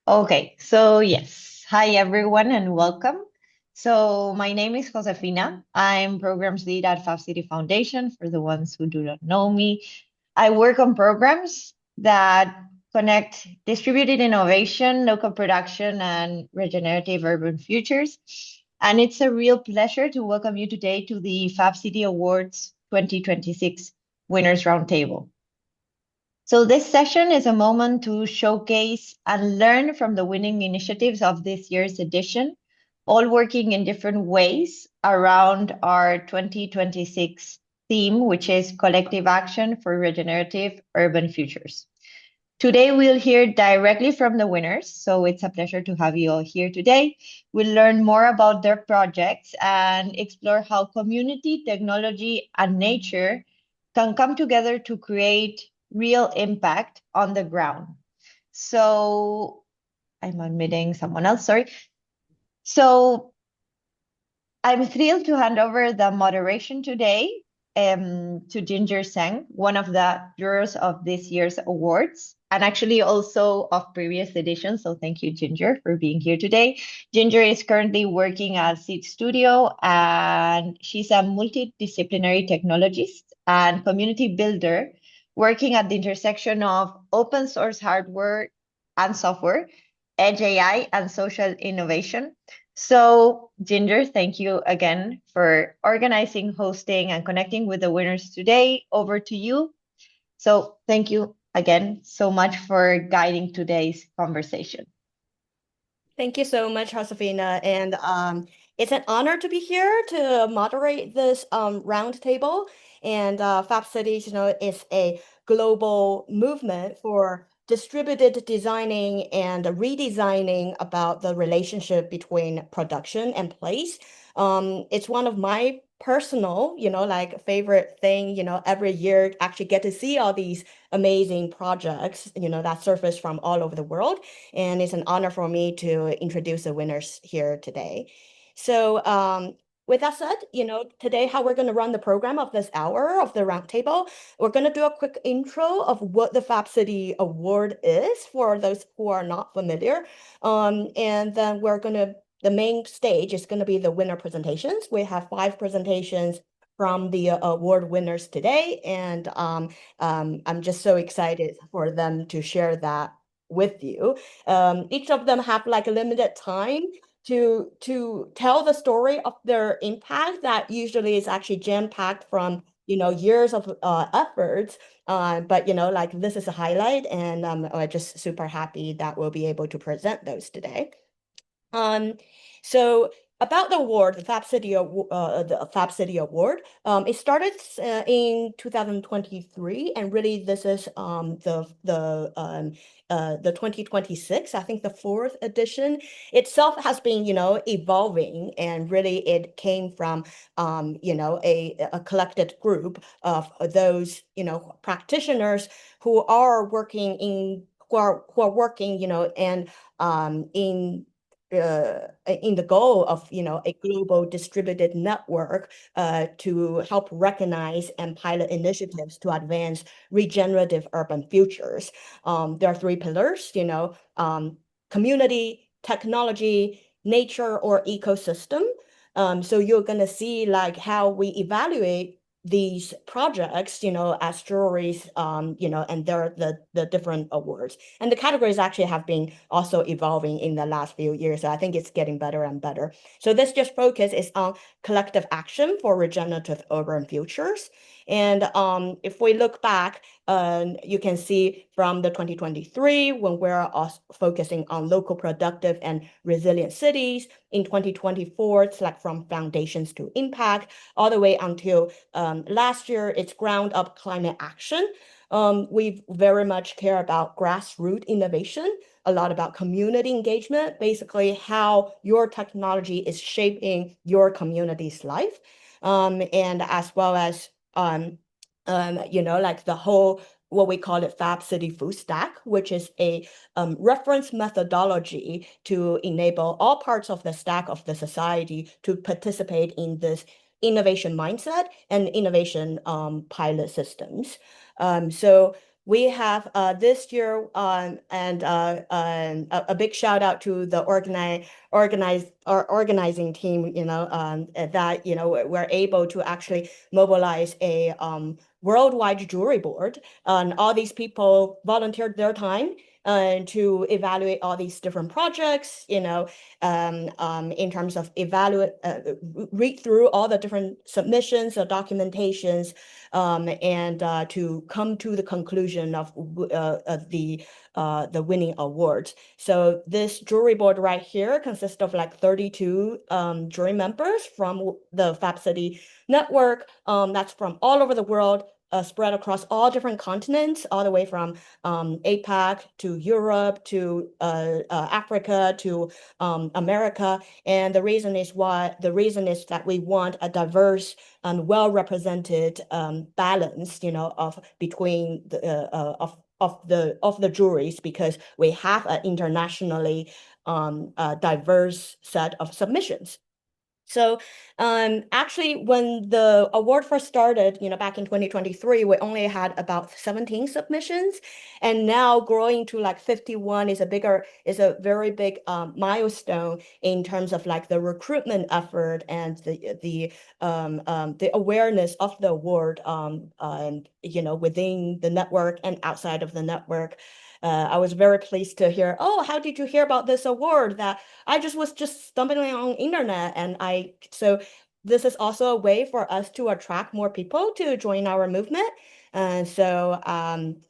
Okay, so yes. Hi, everyone, and welcome. So, my name is Josefina. I'm programs lead at Fab City Foundation for the ones who do not know me. I work on programs that connect distributed innovation, local production, and regenerative urban futures. And it's a real pleasure to welcome you today to the Fab City Awards 2026 Winners Roundtable. So this session is a moment to showcase and learn from the winning initiatives of this year's edition, all working in different ways around our 2026 theme, which is collective action for regenerative urban futures. Today, we'll hear directly from the winners, so it's a pleasure to have you all here today. We'll learn more about their projects and explore how community, technology, and nature can come together to create real impact on the ground. So I'm admitting someone else, sorry. So I'm thrilled to hand over the moderation today to Ginger Sang, one of the jurors of this year's awards, and actually also of previous editions. So thank you, Ginger, for being here today. Ginger is currently working at Seed Studio, and she's a multidisciplinary technologist and community builder working at the intersection of open source hardware and software, edge AI, and social innovation. So, Ginger, thank you again for organizing, hosting, and connecting with the winners today. Over to you. So, thank you again so much for guiding today's conversation. Thank you so much, Josefina. And it's an honor to be here to moderate this roundtable. And Fab Cities, is a global movement for distributed designing and redesigning about the relationship between production and place. It's one of my personal, like favorite thing, every year actually get to see all these amazing projects, that surface from all over the world. And it's an honor for me to introduce the winners here today. So with that said, today how we're going to run the program of this hour of the roundtable, we're going to do a quick intro of what the Fab City Award is for those who are not familiar. And then the main stage is going to be the winner presentations. We have 5 presentations from the award winners today, and I'm just so excited for them to share that with you. Each of them have like a limited time to tell the story of their impact that usually is actually jam-packed from years of efforts. But like this is a highlight, and I'm just super happy that we'll be able to present those today. So about the award, the Fab City Award, it started in 2023, and really this is the 2026, I think the 4th edition itself has been evolving, and really it came from a collected group of those practitioners who are working and in the goal of a global distributed network to help recognize and pilot initiatives to advance regenerative urban futures. There are 3 pillars, community, technology, nature, or ecosystem. So you're going to see like how we evaluate these projects, as juries, and they're the different awards. And the categories actually have been also evolving in the last few years. So I think it's getting better and better. So this just focus is on collective action for regenerative urban futures. And if we look back, you can see from the 2023, when we're also focusing on local productive and resilient cities. In 2024, it's like from foundations to impact, all the way until last year, it's ground up climate action. We very much care about grassroots innovation, a lot about community engagement, basically how your technology is shaping your community's life. And as well as like the whole, what we call it, Fab City Food Stack, which is a reference methodology to enable all parts of the stack of the society to participate in this innovation mindset and innovation pilot systems. So we have this year and a big shout out to the organizing team, that we're able to actually mobilize a worldwide jury board, and all these people volunteered their time to evaluate all these different projects, in terms of read through all the different submissions or documentations, and to come to the conclusion of the winning awards. So this jury board right here consists of like 32 jury members from the Fab City network. That's from all over the world. Spread across all different continents, all the way from APAC to Europe to Africa to America. And the reason is that we want a diverse and well-represented balance, of between the of the juries, because we have an internationally diverse set of submissions. So actually, when the award first started, back in 2023, we only had about 17 submissions, and now growing to like 51 is a very big milestone in terms of like the recruitment effort and the awareness of the award, within the network and outside of the network. I was very pleased to hear, oh, how did you hear about this award? That I was just stumbling on internet, and so this is also a way for us to attract more people to join our movement. And so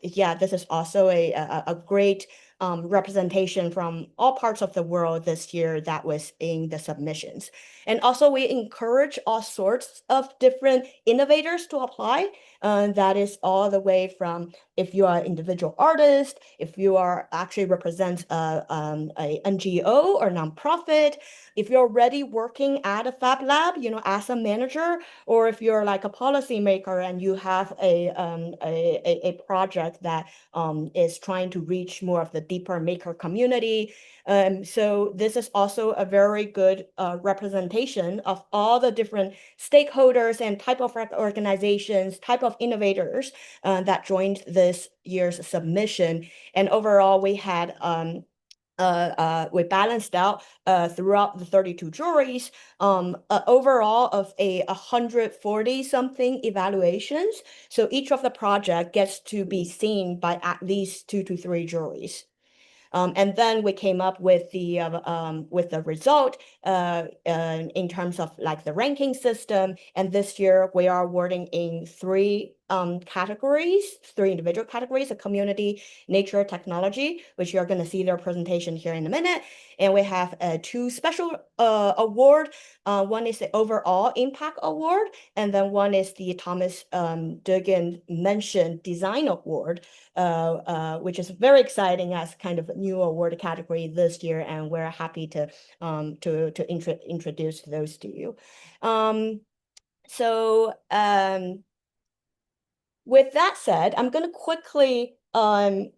yeah, this is also a great representation from all parts of the world this year that was in the submissions. And also we encourage all sorts of different innovators to apply. That is all the way from if you are an individual artist, if you are actually represent a NGO or nonprofit, if you're already working at a Fab Lab, as a manager, or if you're like a policymaker and you have a project that is trying to reach more of the deeper maker community. So this is also a very good representation of all the different stakeholders and type of organizations, type of innovators that joined this year's submission. And overall, we balanced out throughout the 32 juries, overall of 140 something evaluations. So each of the project gets to be seen by at least 2 to 3 juries. And then we came up with the result in terms of like the ranking system. And this year we are awarding in three individual categories: a community, nature, technology, which you're going to see their presentation here in a minute. And we have two special award. One is the overall impact award, and then one is the Thomas Duggan mentioned design award, which is very exciting as kind of a new award category this year, and we're happy to introduce those to you. So with that said, I'm going to quickly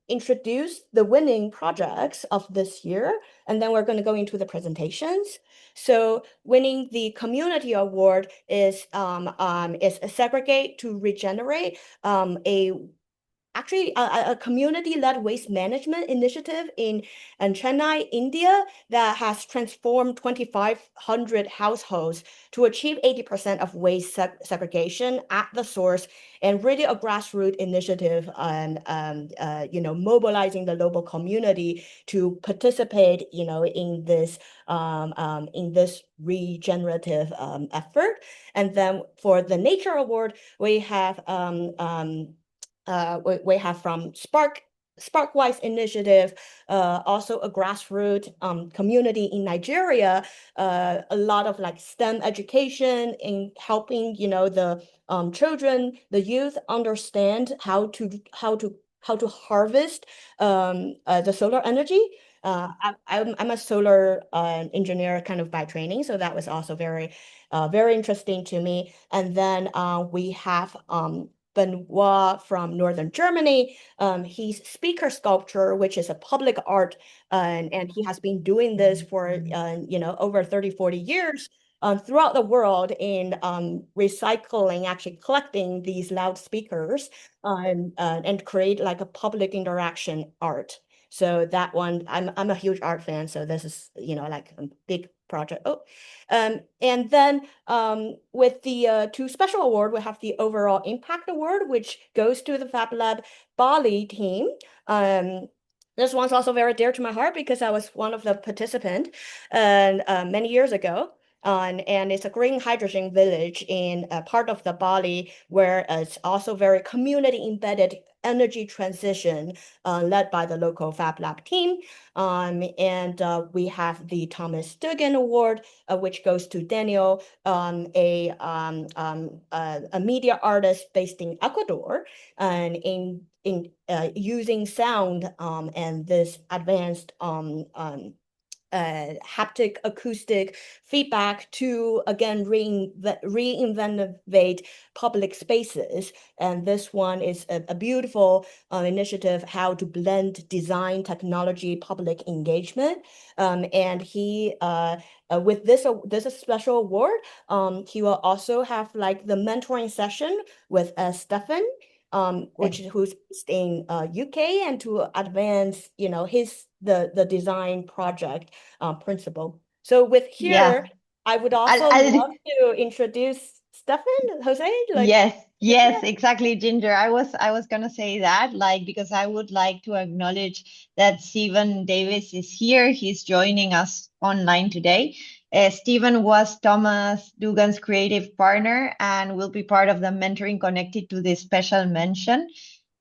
introduce the winning projects of this year, and then we're going to go into the presentations. So winning the community award is Segregate to Regenerate, actually a community-led waste management initiative in Chennai, India, that has transformed 2,500 households to achieve 80% of waste segregation at the source, and really a grassroots initiative on mobilizing the local community to participate in this regenerative effort. And then for the nature award, we have we have from Sparkwise Initiative, also a grassroots community in Nigeria, a lot of like STEM education in helping the children, the youth understand how to harvest the solar energy. I'm a solar engineer kind of by training, so that was also very interesting to me. And then we have Benoit from Northern Germany. He's speaker sculpture, which is a public art, and he has been doing this for over 30, 40 years. throughout the world in recycling, actually collecting these loudspeakers and create like a public interaction art. So that one, I'm a huge art fan, so this is, like a big project. Oh, and then with the two special award, we have the overall impact award, which goes to the Fab Lab Bali team. This one's also very dear to my heart because I was one of the participants and many years ago. And it's a green hydrogen village in a part of the Bali where it's also very community embedded energy transition led by the local Fab Lab team. And we have the Thomas Dugan Award, which goes to Daniel, a media artist based in Ecuador, and in using sound and this advanced haptic acoustic feedback to again reinventivate public spaces. And this one is a beautiful initiative how to blend design, technology, public engagement. And he with this special award, he will also have like the mentoring session with Stefan, who's in UK, and to advance, the design project principle. So with Yeah. here, I would I'll, also I'll love to introduce Stefan, Jose, like, Yes, yeah. yes, exactly, Ginger. I was gonna say that, like, because I would like to acknowledge that Stephen Davis is here. He's joining us online today. Stephen was Thomas Dugan's creative partner and will be part of the mentoring connected to this special mention.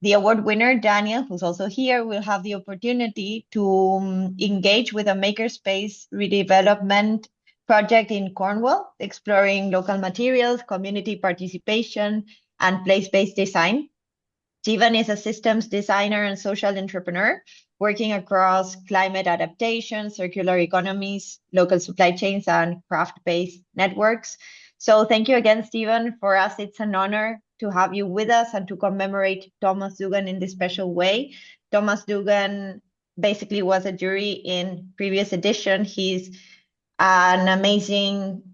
The award winner, Daniel, who's also here, will have the opportunity to engage with a makerspace redevelopment project in Cornwall, exploring local materials, community participation, and place-based design. Stephen is a systems designer and social entrepreneur working across climate adaptation, circular economies, local supply chains, and craft-based networks. So thank you again, Stephen. For us, it's an honor to have you with us and to commemorate Thomas Dugan in this special way. Thomas Dugan basically was a jury in previous edition. He's an amazing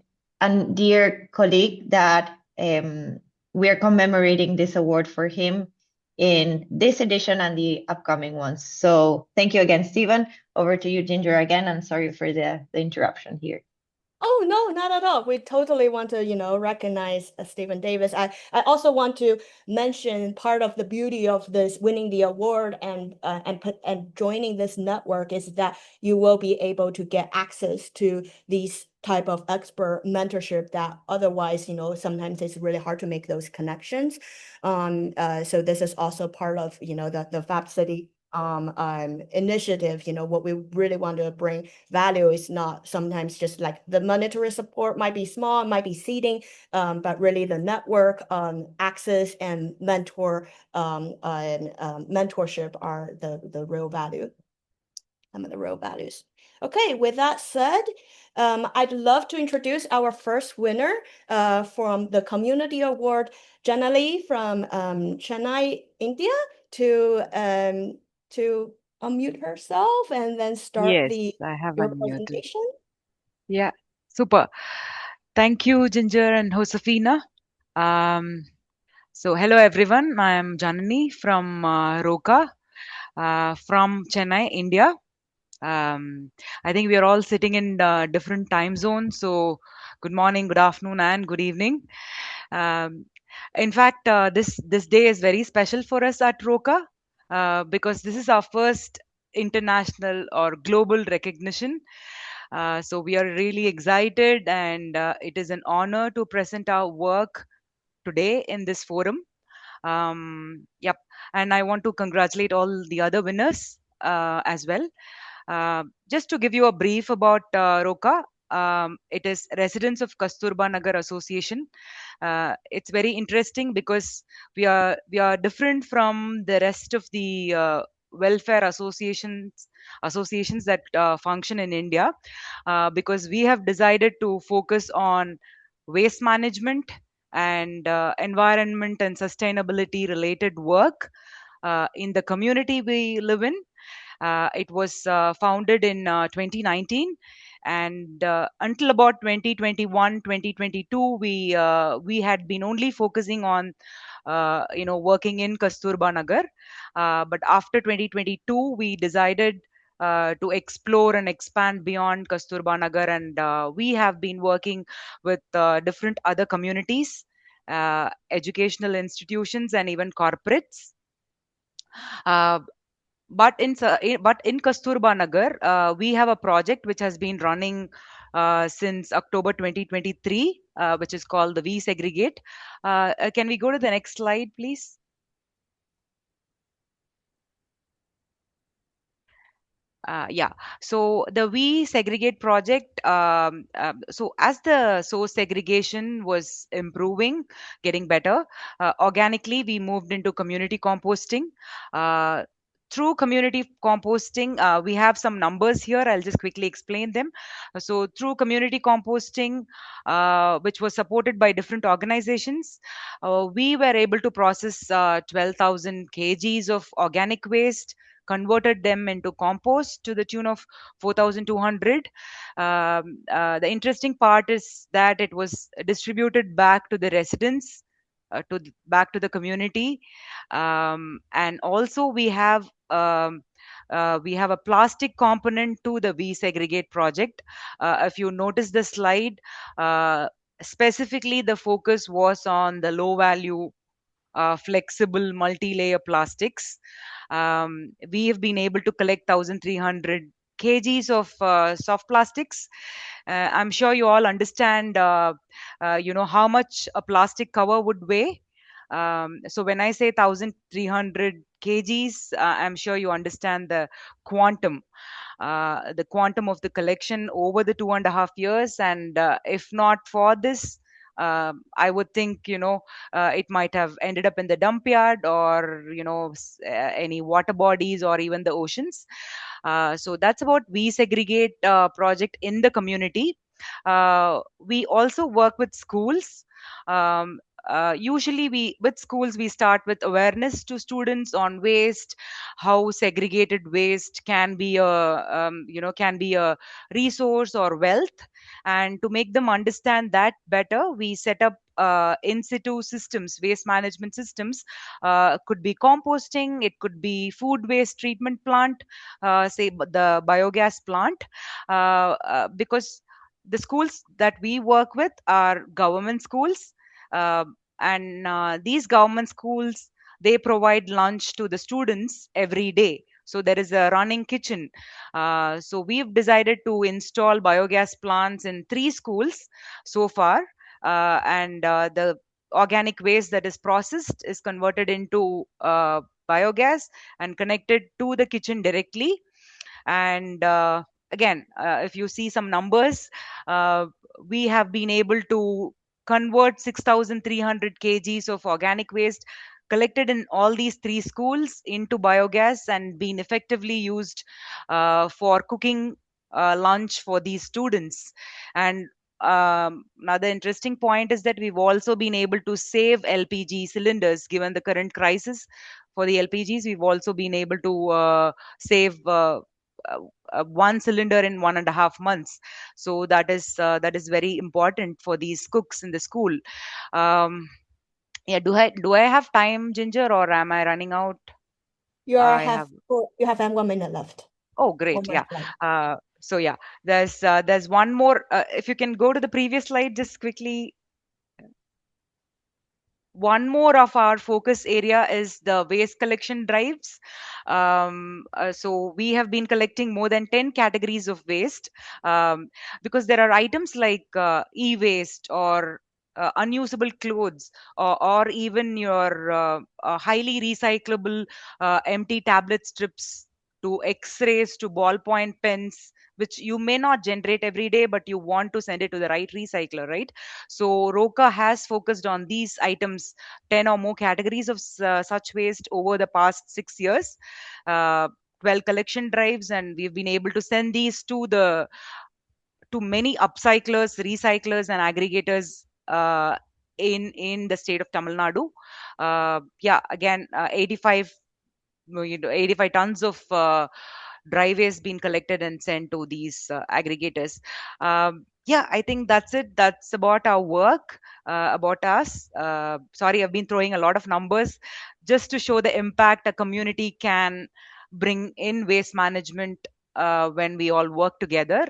and dear colleague that we are commemorating this award for him in this edition and the upcoming ones. So thank you again, Stephen. Over to you, Ginger, again. And sorry for the interruption here. Oh, no, not at all. We totally want to, recognize Stephen Davis. I also want to mention part of the beauty of this winning the award and joining this network is that you will be able to get access to these type of expert mentorship that otherwise, sometimes it's really hard to make those connections. So this is also part of, the Fab City initiative. What we really want to bring value is not sometimes just like the monetary support might be small, might be seeding, but really the network access and mentorship are the real value. Some of the real values. Okay, with that said, I'd love to introduce our first winner from the Community Award, Jenna Lee from Chennai, India, to unmute herself and then start Yes, I have your unmuted. presentation. Yeah, super. Thank you, Ginger and Josefina. Um, so, hello everyone. I am Janani from Roka, from Chennai, India. Um, I think we are all sitting in different time zones. So, good morning, good afternoon, and good evening. Um, in fact, this day is very special for us at Roka because this is our first international or global recognition. So we are really excited, and it is an honor to present our work today in this forum. Yep, and I want to congratulate all the other winners as well. Just to give you a brief about Roka, it is residents of Kasturba Nagar Association. It's very interesting because we are different from the rest of the welfare associations that function in India, because we have decided to focus on waste management and environment and sustainability related work in the community we live in. It was founded in 2019, And until about 2021, 2022, we had been only focusing on working in Kasturba Nagar. But after 2022, we decided to explore and expand beyond Kasturba Nagar, and we have been working with different other communities, educational institutions, and even corporates. Uh, but in Kasturba Nagar, we have a project which has been running since October 2023, which is called the We Segregate. Can we go to the next slide, please? Yeah. So the We Segregate project. So as the source segregation was improving, getting better, organically we moved into community composting. Uh, Through community composting, we have some numbers here. I'll just quickly explain them. So through community composting, which was supported by different organizations, we were able to process 12,000 kgs of organic waste, converted them into compost to the tune of 4,200. The interesting part is that it was distributed back to the residents, back to the community. And also we have a plastic component to the We Segregate project. If you notice the slide, specifically the focus was on the low value flexible multi-layer plastics. We have been able to collect 1,300 kgs of soft plastics. I'm sure you all understand, how much a plastic cover would weigh. So when I say 1,300 kgs, I'm sure you understand the quantum of the collection over the 2.5 years. And if not for this, I would think, it might have ended up in the dump yard, or any water bodies, or even the oceans. So that's about We Segregate project in the community. We also work with schools. Usually we with schools we start with awareness to students on waste, how segregated waste can be a resource or wealth. And to make them understand that better, we set up in situ systems, waste management systems. Could be composting, it could be food waste treatment plant, the biogas plant, because the schools that we work with are government schools. uh, and these government schools, they provide lunch to the students every day, so there is a running kitchen. So we've decided to install biogas plants in 3 schools so far. And the organic waste that is processed is converted into biogas and connected to the kitchen directly. And again, if you see some numbers, uh, we have been able to convert 6,300 kgs of organic waste collected in all these 3 schools into biogas, and been effectively used for cooking lunch for these students. And another interesting point is that we've also been able to save LPG cylinders. Given the current crisis for the LPGs, we've also been able to save uh, 1 cylinder in 1.5 months. So that is very important for these cooks in the school. um, yeah, do I have time, Ginger, or am I running out? I have. You have 1 minute left. Oh, great. One more Yeah. slide. So yeah, there's one more. If you can go to the previous slide just quickly. One more of our focus area is the waste collection drives. So we have been collecting more than 10 categories of waste, because there are items like e-waste, or unusable clothes, or even your highly recyclable empty tablet strips, to x-rays, to ballpoint pens, which you may not generate every day, but you want to send it to the right recycler, right? So Roca has focused on these items, 10 or more categories of such waste over the past 6 years, uh, 12 collection drives, and we've been able to send these to many upcyclers, recyclers, and aggregators in the state of Tamil Nadu. Yeah, again, 85 85 tons of dry waste being collected and sent to these aggregators. Yeah, I think that's it. That's about our work, about us. Sorry, I've been throwing a lot of numbers just to show the impact a community can bring in waste management when we all work together.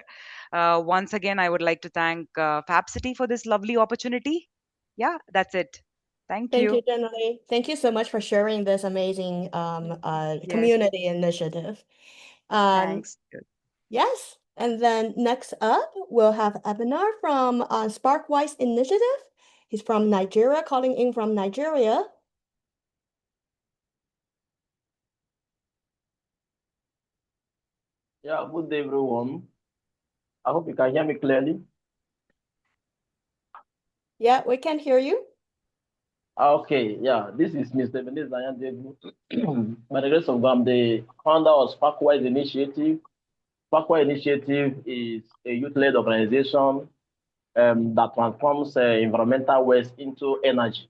Once again, I would like to thank Fab City for this lovely opportunity. Yeah, that's it. Thank Thank you. you, Jenny. Thank you so much for sharing this amazing Yes, community initiative. Um, thanks. yes, and then next up, we'll have Ebenar from Sparkwise Initiative. He's from Nigeria, calling in from Nigeria. Yeah, good day, everyone. I hope you can hear me clearly. Yeah, we can hear you. Okay, yeah, this is Mr. Ebenezer Ayandebu. By the grace of God, I'm the founder of Sparkwise Initiative. Sparkwise Initiative is a youth-led organization that transforms environmental waste into energy.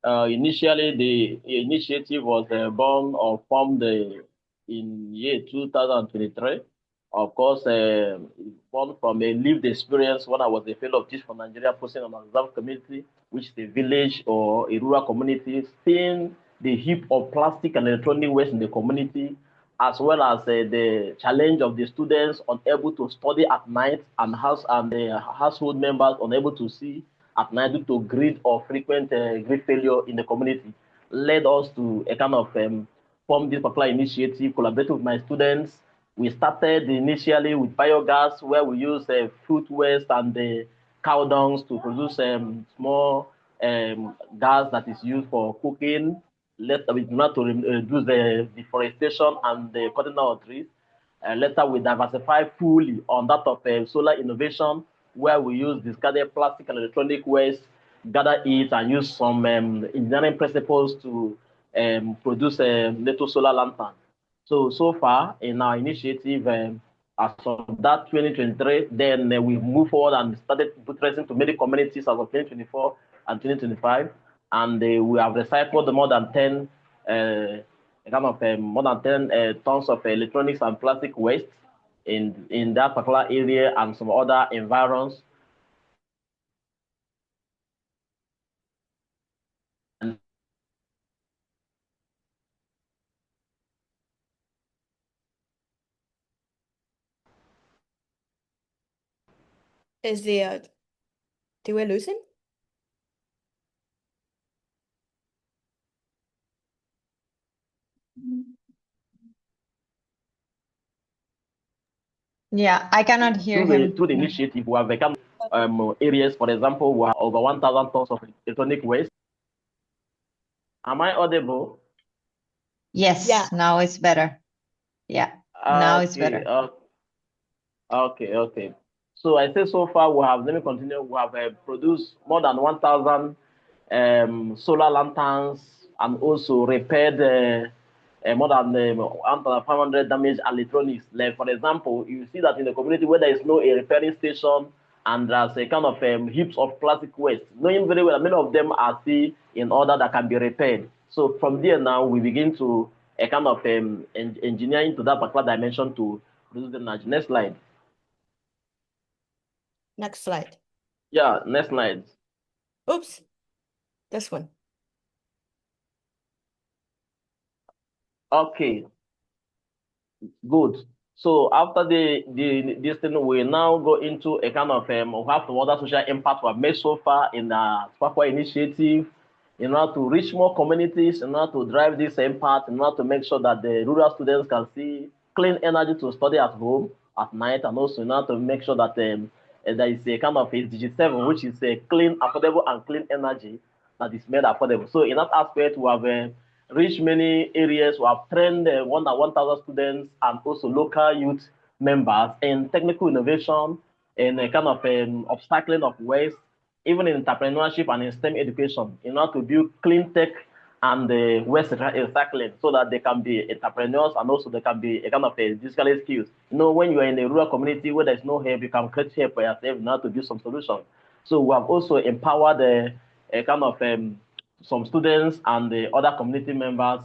Initially, the initiative was born or formed in year 2023. Of course, born from a lived experience when I was a fellow of Teach for Nigeria, posting on an observed community, which is a village or a rural community, seeing the heap of plastic and electronic waste in the community, as well as the challenge of the students unable to study at night and the household members unable to see at night due to grid or frequent grid failure in the community, led us to a kind of form this particular initiative, collaborating with my students. We started initially with biogas, where we use food waste and the cow dungs to produce small gas that is used for cooking. Later, we do to reduce the deforestation and the cutting down of trees. Later, we diversify fully on that of solar innovation, where we use discarded plastic and electronic waste, gather it, and use some engineering principles to produce little solar lantern. So far in our initiative, as of that 2023, then we move forward and started buttressing to many communities as of 2024 and 2025, and we have recycled more than 10 more than 10 tons of electronics and plastic waste in that particular area and some other environs. Is did we lose him? Yeah, I cannot hear him. Through the initiative, we have become areas. For example, we have over 1,000 tons of electronic waste. Am I audible? Yes, Yeah. now it's better. Yeah, now it's Okay, better. okay. So I say so far we have, let me continue, we have produced more than 1,000 solar lanterns and also repaired more than 1,500 damaged electronics. Like for example, you see that in the community where there is no a repairing station and there's a kind of heaps of plastic waste, knowing very well that many of them are still in order that can be repaired. So from there now we begin to a kind of engineering to that particular dimension to produce the energy. Next slide. Next slide. Yeah, next slide. Oops, this one. Okay, good. So after this thing, we now go into a kind of we have some other social impact we have made so far in the Sparkwa initiative in order to reach more communities, in order to drive this impact, in order to make sure that the rural students can see clean energy to study at home at night, and also in order to make sure that there is a kind of a DG7, which is a clean, affordable, and clean energy that is made affordable. So in that aspect, we have reached many areas. We have trained 1,000 students and also local youth members in technical innovation, in a kind of obstacling of waste, even in entrepreneurship and in STEM education, in order to build clean tech and waste recycling so that they can be entrepreneurs and also they can be a kind of a digital skills. You know, when you are in a rural community where there's no help, you can create help for yourself now to build some solutions. So we have also empowered a kind of some students and the other community members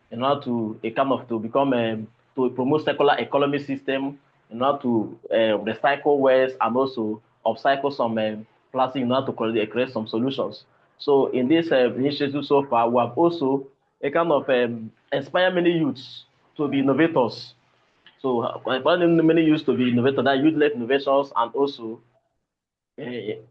in order to a kind of to become to promote circular economy system in order to recycle waste and also upcycle some plastic in order to create some solutions. So in this initiative so far, we have also a kind of inspire many youths to be innovators. So many youths to be innovators, that youth-led innovations, and also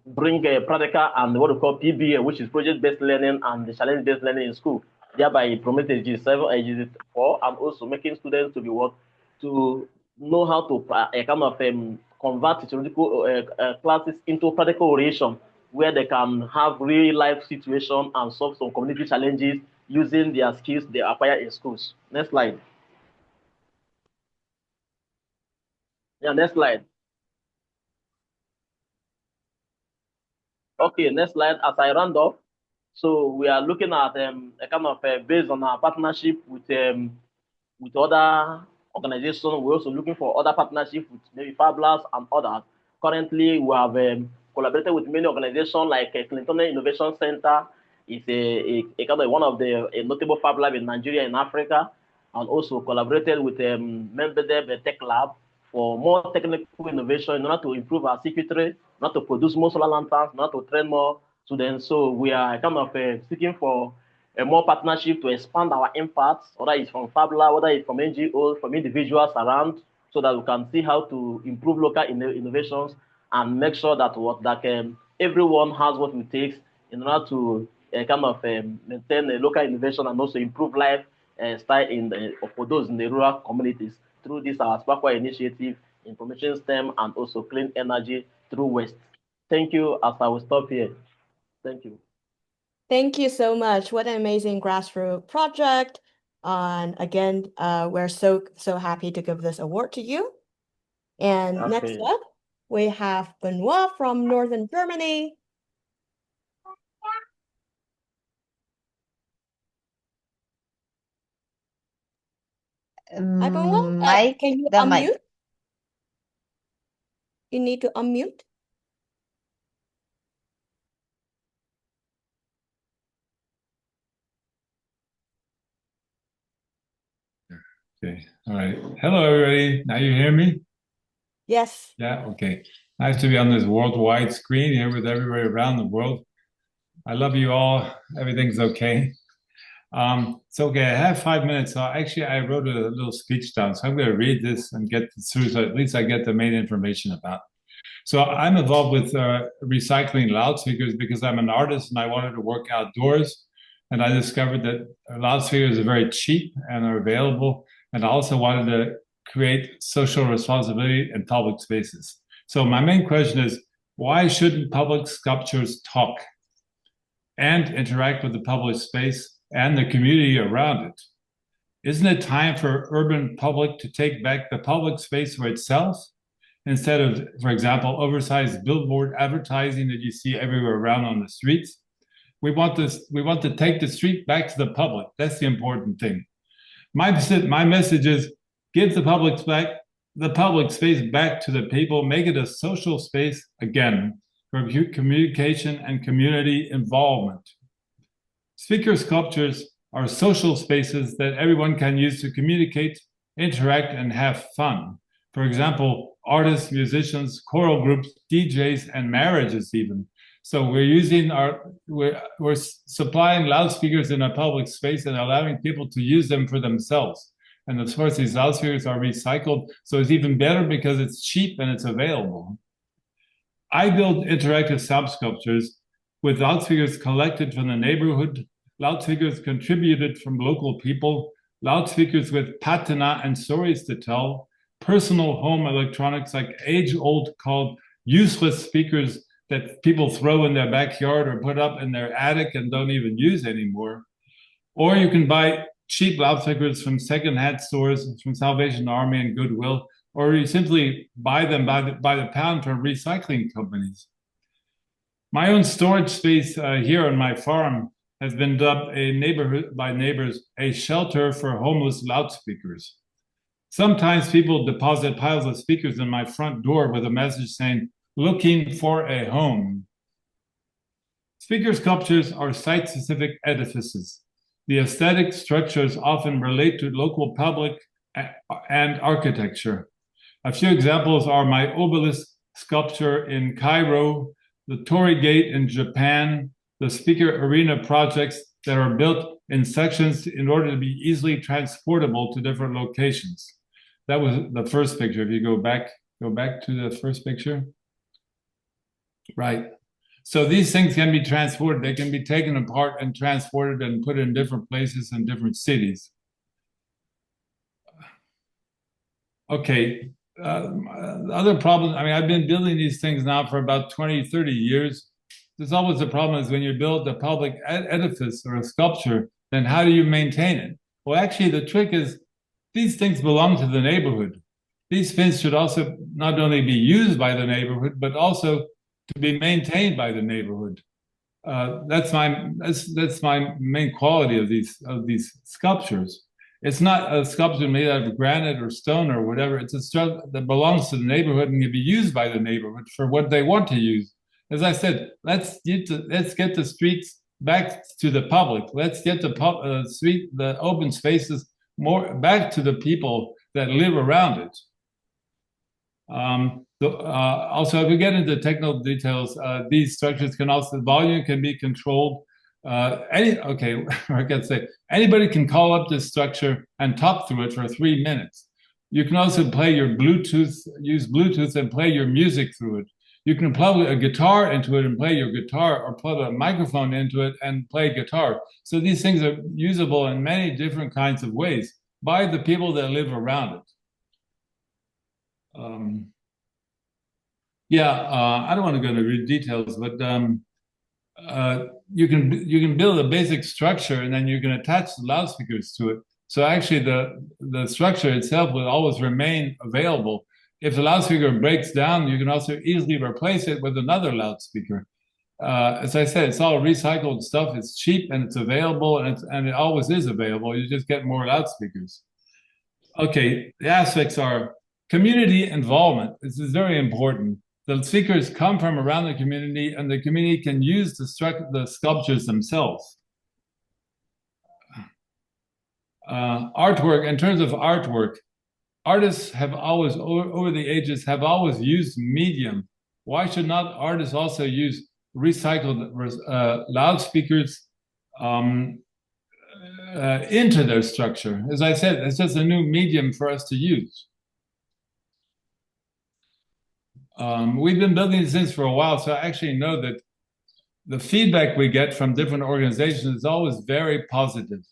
bring practical and what we call PBA, which is project-based learning and challenge-based learning in school, thereby promoting G7 and G4, and also making students to be what to know how to kind of convert theoretical classes into practical oration, where they can have real life situation and solve some community challenges using their skills they acquire in schools. Next slide. Yeah, next slide. Okay, next slide. As I round off, so we are looking at a kind of based on our partnership with other organizations. We're also looking for other partnerships with maybe Fab Labs and others. Currently, we have collaborated with many organizations like Clinton Innovation Center. It's a kind of one of the notable Fab Lab in Nigeria and Africa, and also collaborated with Membedeb Tech Lab for more technical innovation in order to improve our circuitry, in order to produce more solar lanterns, in order to train more students. So we are kind of seeking for a more partnership to expand our impact, whether it's from Fab Lab, whether it's from NGOs, from individuals around, so that we can see how to improve local innovations and make sure that everyone has what it takes in order to kind of maintain a local innovation and also improve life style for those in the rural communities through this our Sparkwa initiative, information STEM, and also clean energy through waste. Thank you. As I will stop here. Thank you. Thank you so much. What an amazing grassroots project. And again, we're so happy to give this award to you. And Okay. Next up, we have Benoit from Northern Germany. Hi, Benoit. Mike, Can you the unmute? mic. You need to unmute. Okay. All right. Hello, everybody. Now you hear me? Yes. Yeah. Okay. Nice to be on this worldwide screen here with everybody around the world. I love you all. Everything's okay. Okay, I have 5 minutes. So actually, I wrote a little speech down. So I'm going to read this and get through, so at least I get the main information about. So I'm involved with recycling loudspeakers because I'm an artist and I wanted to work outdoors. And I discovered that loudspeakers are very cheap and are available. And I also wanted to create social responsibility in public spaces. So my main question is, why shouldn't public sculptures talk and interact with the public space and the community around it? Isn't it time for urban public to take back the public space for itself, instead of, for example, oversized billboard advertising that you see everywhere around on the streets? We want to take the street back to the public. That's the important thing. My message is, give the public space back to the people, make it a social space again for communication and community involvement. Speaker sculptures are social spaces that everyone can use to communicate, interact, and have fun. For example, artists, musicians, choral groups, DJs, and marriages even. So we're supplying loudspeakers in a public space and allowing people to use them for themselves. And of course, these loudspeakers are recycled, so it's even better because it's cheap and it's available. I build interactive sound sculptures with loudspeakers collected from the neighborhood, loudspeakers contributed from local people, loudspeakers with patina and stories to tell, personal home electronics like age-old called useless speakers that people throw in their backyard or put up in their attic and don't even use anymore. Or you can buy cheap loudspeakers from secondhand stores, from Salvation Army and Goodwill, or you simply buy them by the pound from recycling companies. My own storage space here on my farm has been dubbed by neighbors a shelter for homeless loudspeakers. Sometimes people deposit piles of speakers in my front door with a message saying, "Looking for a home." Speaker sculptures are site-specific edifices. The aesthetic structures often relate to local public and architecture. A few examples are my obelisk sculpture in Cairo, the Torii Gate in Japan, the speaker arena projects that are built in sections in order to be easily transportable to different locations. That was the first picture. If you go back to the first picture. Right. So these things can be transported. They can be taken apart and transported and put in different places in different cities. Okay. Other problem, I mean, I've been building these things now for about 20, 30 years. There's always a problem is when you build a public edifice or a sculpture, then how do you maintain it? Well, actually, the trick is these things belong to the neighborhood. These things should also not only be used by the neighborhood, but also to be maintained by the neighborhood. That's my main quality of these sculptures. It's not a sculpture made out of granite or stone or whatever. It's a sculpture that belongs to the neighborhood and can be used by the neighborhood for what they want to use. As I said, let's get the streets back to the public. Let's get the open spaces more back to the people that live around it. Also, if we get into technical details, these structures the volume can be controlled. I can say anybody can call up this structure and talk through it for 3 minutes. You can also play your use Bluetooth and play your music through it. You can plug a guitar into it and play your guitar, or plug a microphone into it and play guitar. So these things are usable in many different kinds of ways by the people that live around it. I don't want to go into details, but you can build a basic structure and then you can attach the loudspeakers to it. So actually, the structure itself will always remain available. If the loudspeaker breaks down, you can also easily replace it with another loudspeaker. As I said, it's all recycled stuff. It's cheap and it's available, and it always is available. You just get more loudspeakers. Okay, the aspects are community involvement. This is very important. The speakers come from around the community, and the community can use the sculptures themselves. Artwork, in terms of artwork, artists have always, over the ages, have always used medium. Why should not artists also use recycled loudspeakers into their structure? As I said, it's just a new medium for us to use. We've been building these things for a while, so I actually know that the feedback we get from different organizations is always very positive.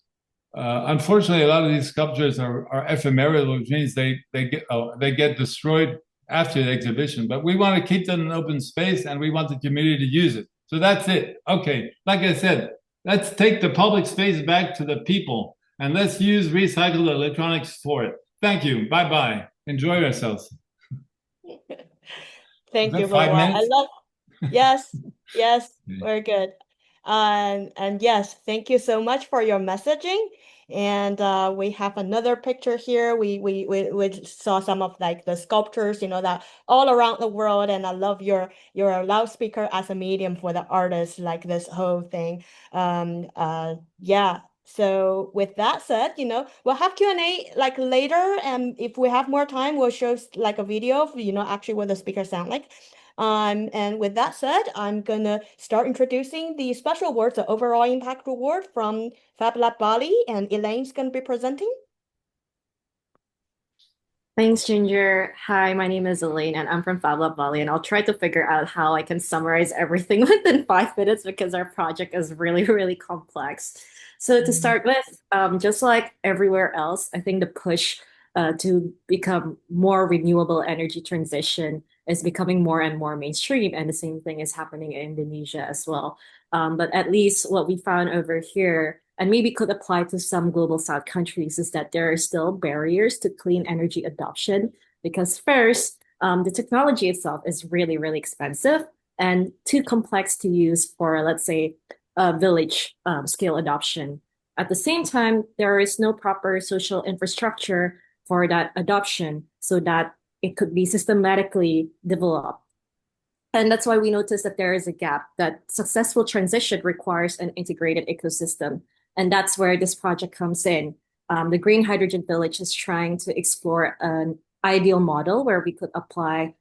Unfortunately, a lot of these sculptures are ephemeral, which means they get destroyed after the exhibition. But we want to keep them in open space, and we want the community to use it. So that's it. Okay, like I said, let's take the public space back to the people, and let's use recycled electronics for it. Thank you. Bye-bye. Enjoy yourselves. Thank you, Five Benoit. minutes? Yes, very good. And yes, thank you so much for your messaging. And we have another picture here. We saw some of like the sculptures, that all around the world. And I love your loudspeaker as a medium for the artists, like this whole thing. So with that said, we'll have Q&A like later, and if we have more time, we'll show like a video of, actually what the speakers sound like. And with that said, I'm gonna start introducing the special awards, the overall impact award from Fab Lab Bali, and Elaine's gonna be presenting. Thanks, Ginger. Hi, my name is Elaine, and I'm from Fab Lab Bali, and I'll try to figure out how I can summarize everything within 5 minutes because our project is really, really complex. So to start with, just like everywhere else, I think the push to become more renewable energy transition is becoming more and more mainstream, and the same thing is happening in Indonesia as well. But at least what we found over here, and maybe could apply to some global South countries, is that there are still barriers to clean energy adoption because first, the technology itself is really, really expensive and too complex to use for, let's say, a village scale adoption. At the same time, there is no proper social infrastructure for that adoption so that it could be systematically developed. And that's why we notice that there is a gap, that successful transition requires an integrated ecosystem. And that's where this project comes in. the Green Hydrogen Village is trying to explore an ideal model where we could apply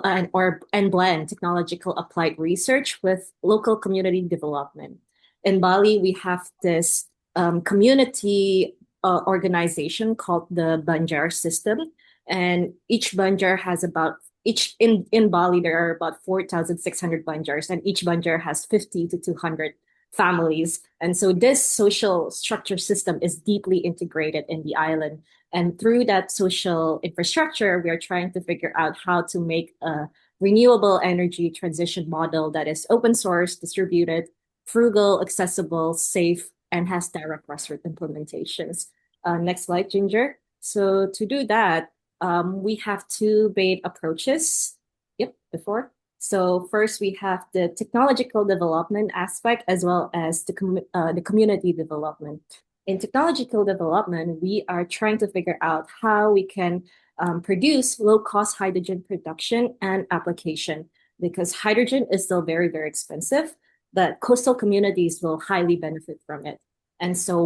and blend technological applied research with local community development. In Bali, we have this community organization called the Banjar system, and each Banjar has in Bali there are about 4,600 Banjars, and each Banjar has 50 to 200 families. And so this social structure system is deeply integrated in the island. And through that social infrastructure, we are trying to figure out how to make a renewable energy transition model that is open source, distributed, frugal, accessible, safe, and has direct grassroots implementations. Next slide, Ginger. So to do that, we have two main approaches. Yep, before. So first, we have the technological development aspect as well as the community development. In technological development, we are trying to figure out how we can produce low-cost hydrogen production and application, because hydrogen is still very, very expensive, but coastal communities will highly benefit from it. And so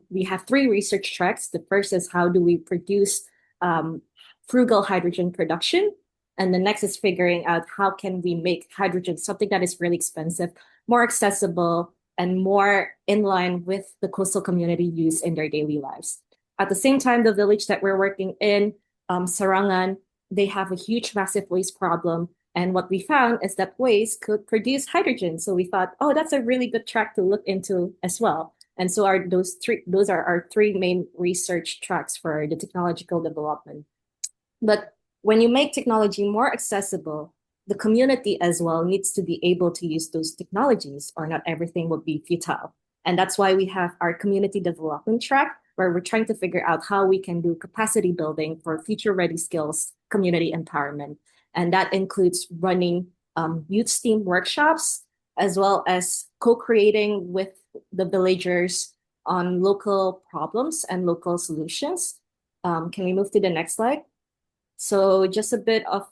we have three research tracks. The first is how do we produce frugal hydrogen production? And the next is figuring out how can we make hydrogen something that is really expensive, more accessible, and more in line with the coastal community use in their daily lives. At the same time, the village that we're working in, Sarangan, they have a huge, massive waste problem. And what we found is that waste could produce hydrogen. So we thought, oh, that's a really good track to look into as well. And so those are our three main research tracks for the technological development. But when you make technology more accessible, the community as well needs to be able to use those technologies, or not everything will be futile. And that's why we have our community development track, where we're trying to figure out how we can do capacity building for future-ready skills, community empowerment. And that includes running youth STEAM workshops, as well as co-creating with the villagers on local problems and local solutions. Can we move to the next slide? So just a bit of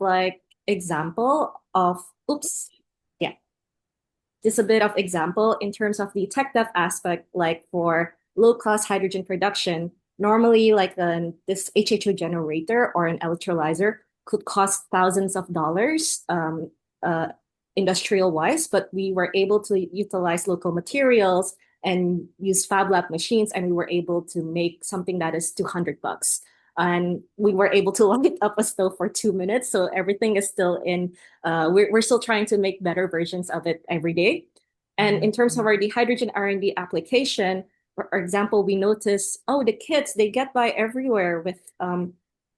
example of, just a bit of example in terms of the tech dev aspect, like for low-cost hydrogen production, normally this HHO generator or an electrolyzer could cost thousands of dollars industrial-wise, but we were able to utilize local materials and use Fab Lab machines, and we were able to make something that is $200. And we were able to light up a stove for 2 minutes. So everything is still we're still trying to make better versions of it every day. And in terms of the hydrogen R&D application, for example, we noticed, the kids, they get by everywhere with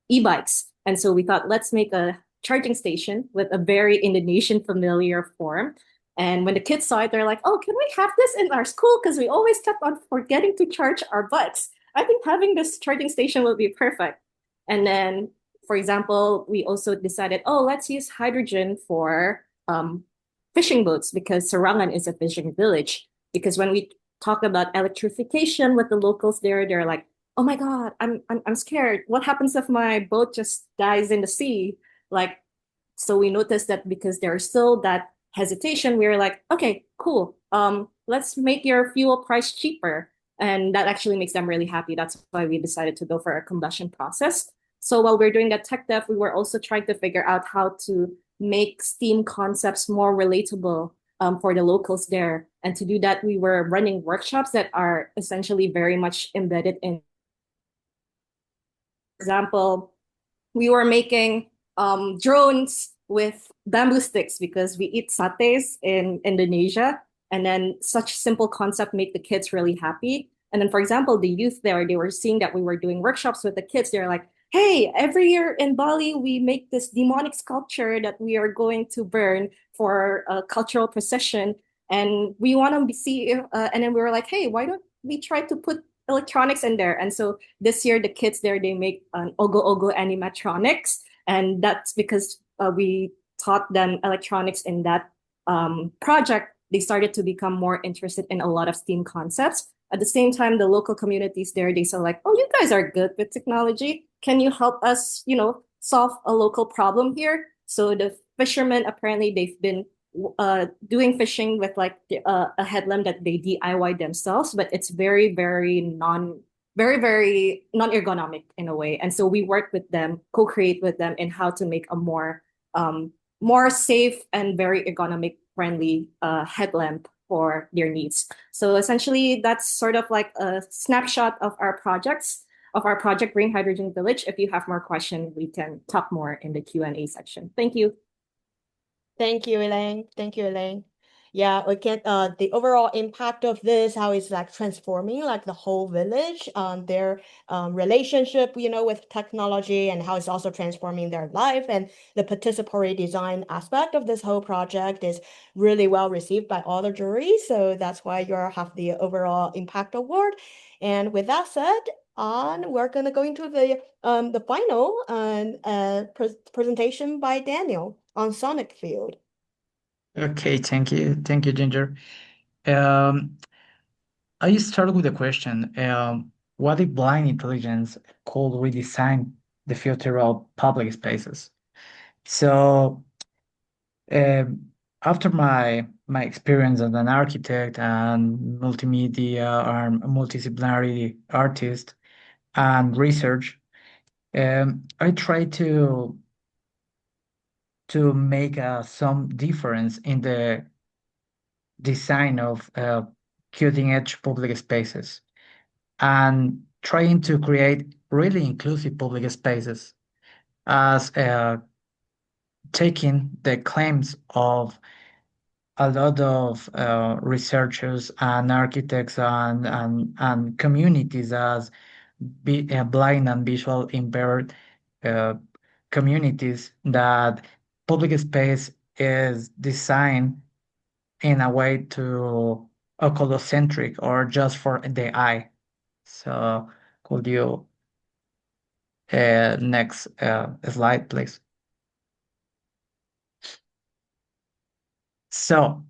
e-bikes. And so we thought, let's make a charging station with a very Indonesian familiar form. And when the kids saw it, they're like, oh, can we have this in our school? Because we always kept on forgetting to charge our bikes. I think having this charging station will be perfect. And then, for example, we also decided, let's use hydrogen for fishing boats, because Sarangan is a fishing village. Because when we talk about electrification with the locals there, they're like, oh my God, I'm scared. What happens if my boat just dies in the sea? So we noticed that because there's still that hesitation, we were like, okay, cool. Let's make your fuel price cheaper. And that actually makes them really happy. That's why we decided to go for a combustion process. So while we're doing that tech dev, we were also trying to figure out how to make STEAM concepts more relatable for the locals there. And to do that, we were running workshops that are essentially very much embedded in. For example, we were making drones with bamboo sticks because we eat satés in Indonesia. And then such simple concept made the kids really happy. And then, for example, the youth there, they were seeing that we were doing workshops with the kids. They're like, hey, every year in Bali, we make this demonic sculpture that we are going to burn for a cultural procession. And we want to see, and then we were like, hey, why don't we try to put electronics in there? And so this year, the kids there, they make an Ogo Ogo animatronics. And that's because we taught them electronics in that project. They started to become more interested in a lot of STEAM concepts. At the same time, the local communities there, they said like, oh, you guys are good with technology. Can you help us, solve a local problem here? So the fishermen, apparently they've been doing fishing with a headlamp that they DIY themselves, but it's very, very very, very non-ergonomic in a way. And so we work with them, co-create with them in how to make a more safe and very ergonomic friendly headlamp for their needs. So essentially, that's sort of like a snapshot of our projects, of our project Green Hydrogen Village. If you have more questions, we can talk more in the Q&A section. Thank you. Thank you, Elaine. Thank you, Elaine. Yeah, we get the overall impact of this, how it's like transforming like the whole village, their relationship, with technology, and how it's also transforming their life. And the participatory design aspect of this whole project is really well received by all the juries. So that's why you have the overall impact award. And with that said, we're gonna go into the final presentation by Daniel on Sonic Field. Okay, thank you, Ginger. I start with a question. What if blind intelligence could redesign the future of public spaces? So, after my experience as an architect and multimedia or multidisciplinary artist and research, I try to make some difference in the design of cutting edge public spaces and trying to create really inclusive public spaces as taking the claims of a lot of researchers and architects and communities as blind and visual impaired uh, communities that public space is designed in a way to ocolocentric or just for the eye. So could you next slide, please? So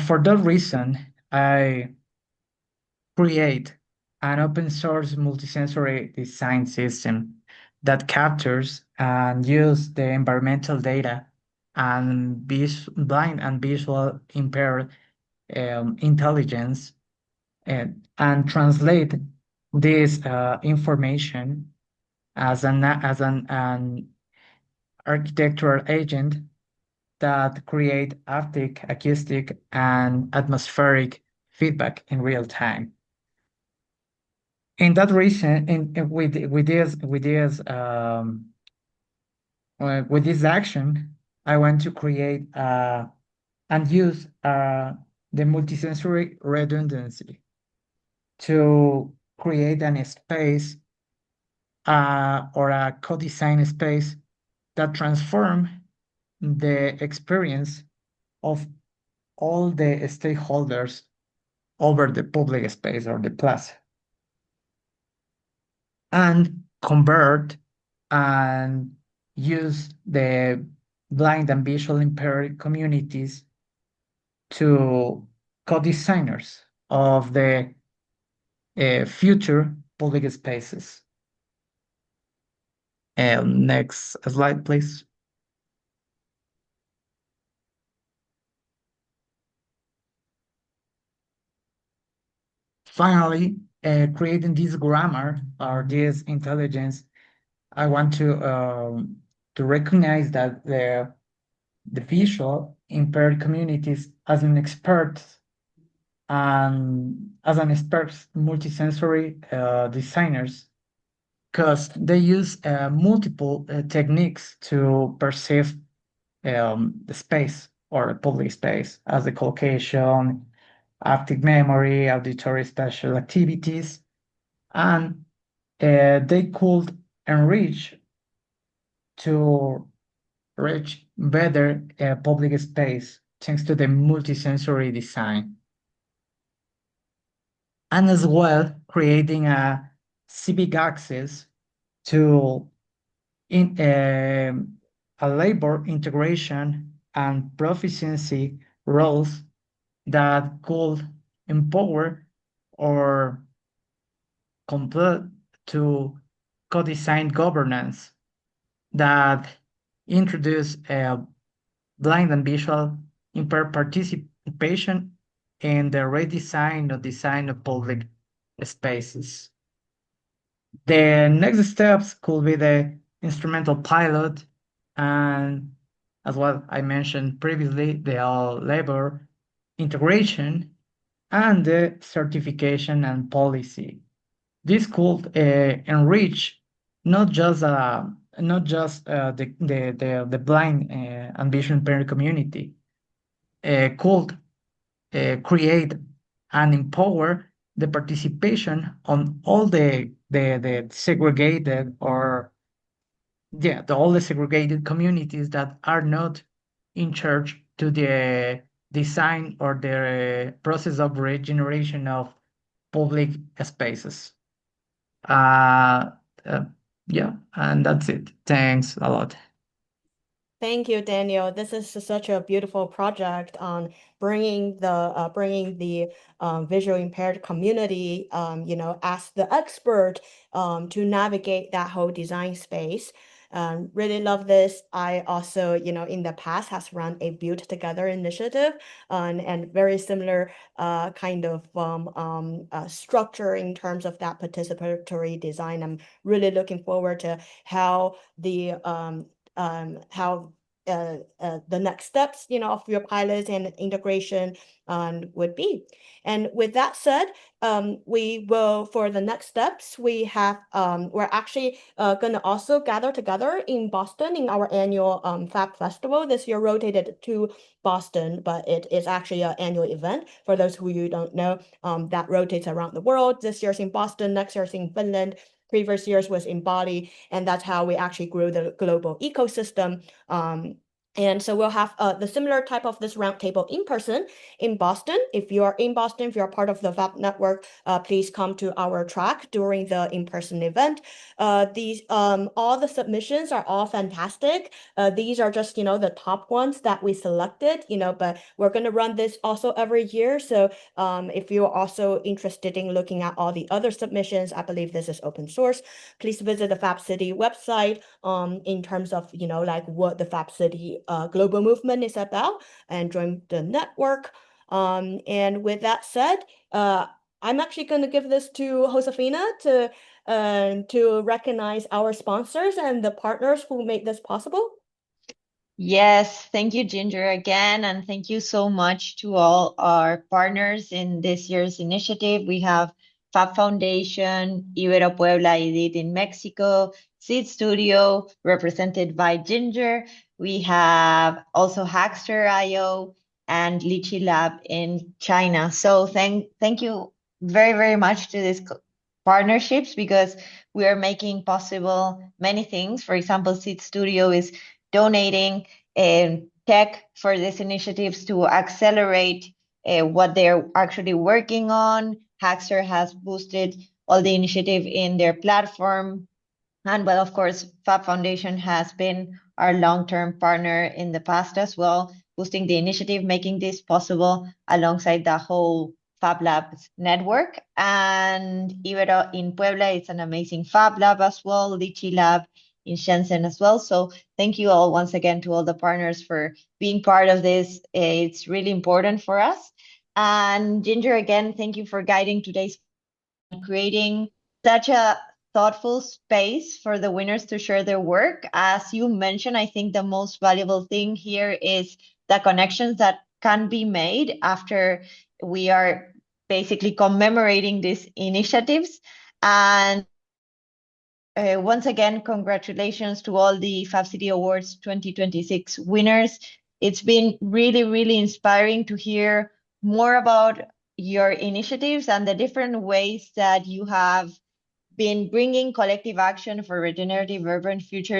for that reason, I create an open source multisensory design system that captures and use the environmental data and blind and visual impaired intelligence and translate this information as an architectural agent that create haptic, acoustic, and atmospheric feedback in real time. In that reason, with this action, I want to create and use the multisensory redundancy to create an space or a co-design space that transform the experience of all the stakeholders over the public space or the plaza and convert and use the blind and visual impaired communities to co-designers of the future public spaces. Next slide, please. Finally, creating this grammar or this intelligence, I want to recognize that the visual impaired communities as an expert and as an expert multisensory designers, because they use multiple techniques to perceive the space or public space as the collocation, active memory, auditory spatial activities, and they could enrich to reach better public space thanks to the multisensory design. And as well, creating a civic access to a labor integration and proficiency roles that could empower or complete to co-design governance that introduce blind and visual impaired participation in the redesign or design of public spaces. The next steps could be the instrumental pilot, and as what I mentioned previously, the all labor integration and the certification and policy. This could enrich not just the blind and vision parent community, could create and empower the participation on all the segregated or all the segregated communities that are not in charge to the design or the process of regeneration of public spaces. Uh, uh, yeah, and that's it. Thanks a lot. Thank you, Daniel. This is such a beautiful project on bringing the visually impaired community, as the expert to navigate that whole design space. Really love this. I also, in the past has run a Build Together initiative and very similar kind of structure in terms of that participatory design. I'm really looking forward to how the next steps, of your pilot and integration would be. And with that said, we will, for the next steps, we have, we're actually going to also gather together in Boston in our annual Fab Festival. This year rotated to Boston, but it is actually an annual event. For those who you don't know, that rotates around the world. This year's in Boston, next year's in Finland. Previous years was in Bali, and that's how we actually grew the global ecosystem. And so we'll have the similar type of this roundtable in person in Boston. If you are in Boston, if you're part of the Fab Network, please come to our track during the in-person event. These all the submissions are all fantastic. These are just the top ones that we selected. But we're gonna run this also every year. So if you're also interested in looking at all the other submissions, I believe this is open source. Please visit the Fab City website in terms of like what the Fab City global movement is about, and join the network. And with that said, I'm actually going to give this to Josefina to recognize our sponsors and the partners who made this possible. Yes, thank you, Ginger, again, and thank you so much to all our partners in this year's initiative. We have Fab Foundation, Ibero Puebla Edit in Mexico, Seed Studio, represented by Ginger. We have also Hackster.io and Lychee Lab in China. So thank you very, very much to these partnerships, because we are making possible many things. For example, Seed Studio is donating tech for these initiatives to accelerate what they're actually working on. Hackster has boosted all the initiative in their platform. And well, of course, Fab Foundation has been our long-term partner in the past as well, boosting the initiative, making this possible alongside the whole Fab Labs network. And Ibero in Puebla, it's an amazing Fab Lab as well, Lychee Lab in Shenzhen as well. So thank you all once again to all the partners for being part of this. It's really important for us. And Ginger, again, thank you for guiding today's and creating such a thoughtful space for the winners to share their work. As you mentioned, I think the most valuable thing here is the connections that can be made after we are basically commemorating these initiatives. And once again, congratulations to all the Fab City Awards 2026 winners. It's been really, really inspiring to hear more about your initiatives and the different ways that you have been bringing collective action for regenerative urban futures